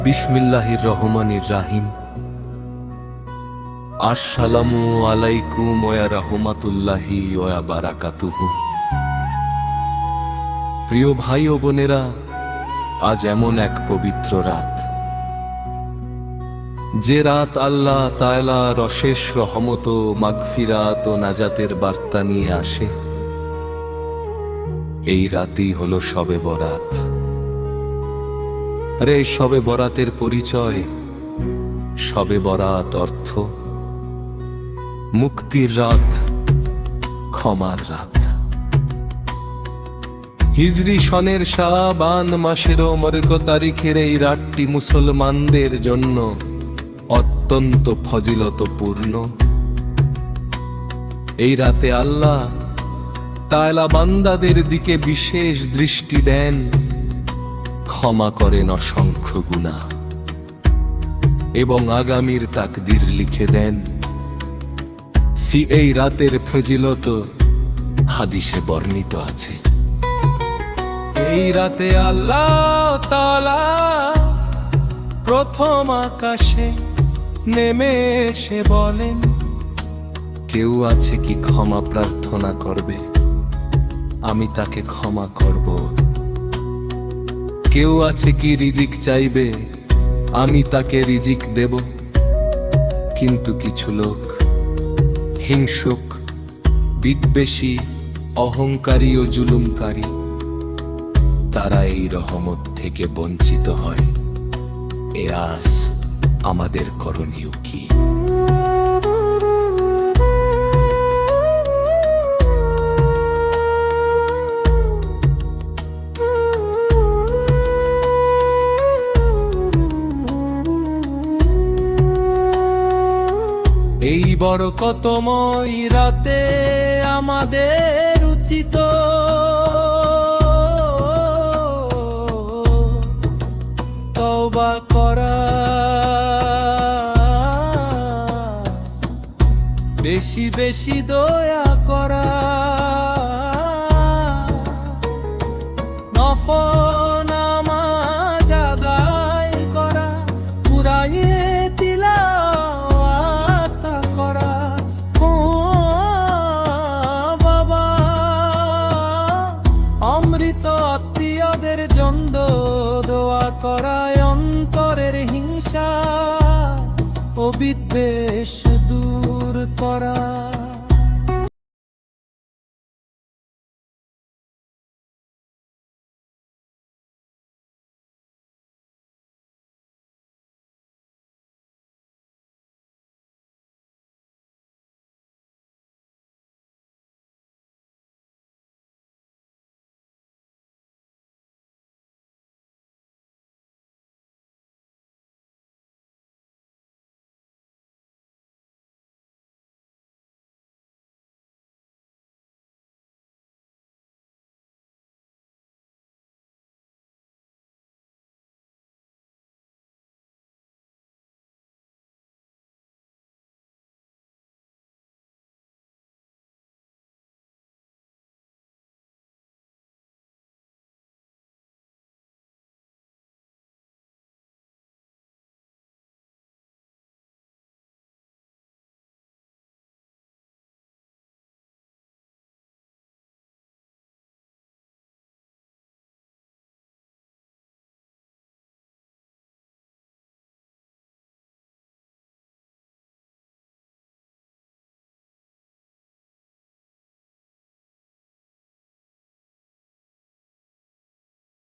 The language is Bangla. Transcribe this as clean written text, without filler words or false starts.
বিসমিল্লাহির রহমানির রাহিম। আসসালামু আলাইকুম ওয়া রাহমাতুল্লাহি ওয়া বারাকাতুহু। প্রিয় ভাই ও বোনেরা, আজ এমন এক পবিত্র রাত, যে রাত আল্লাহ তাআলার অশেষ রহমত, মাগফিরাত ও নাজাতের বার্তা নিয়ে আসে। এই রাতই হলো শবে বরাত। আরে শবে বরাতের পরিচয়, শবে বরাত অর্থ মুক্তির রাত, ক্ষমার রাত। হিজরি সনের শাবান মাসের 9 তারিখের এই রাতটি মুসলমানদের জন্য অত্যন্ত ফজিলতপূর্ণ। এই রাতে আল্লাহ তাআলা বান্দাদের দিকে বিশেষ দৃষ্টি দেন, ক্ষমা করেন অসংখ্য গুনাহ এবং আগামীর তাকদীর লিখে দেন। এই রাতের ফজিলত হাদিসে বর্ণিত আছে। এই রাতে আল্লাহ তাআলা প্রথম আকাশে নেমে এসে বলেন, কেউ আছে কি ক্ষমা প্রার্থনা করবে? আমি তাকে ক্ষমা করব। কেউ আছে কি রিজিক চাইবে? আমি তাকে রিজিক দেব। কিন্তু কিছু লোক হিংসুক, বিদ্বেষী, অহংকারী ও জুলুমকারী, তারা এই রহমত থেকে বঞ্চিত হয়। এ আজ আমাদের করণীয় কি? এই বরকতময় রাতে আমাদের উচিত তওবা করা, বেশি বেশি দয়া করা, নফল নামাজ আদায় করা, কুরআনে তিলাওয়াত করা। ও বাবা, অমৃত আত্মীয়দের জন্য দোয়া করা, অন্তরের হিংসা ও বিদ্বেষ দূর করা।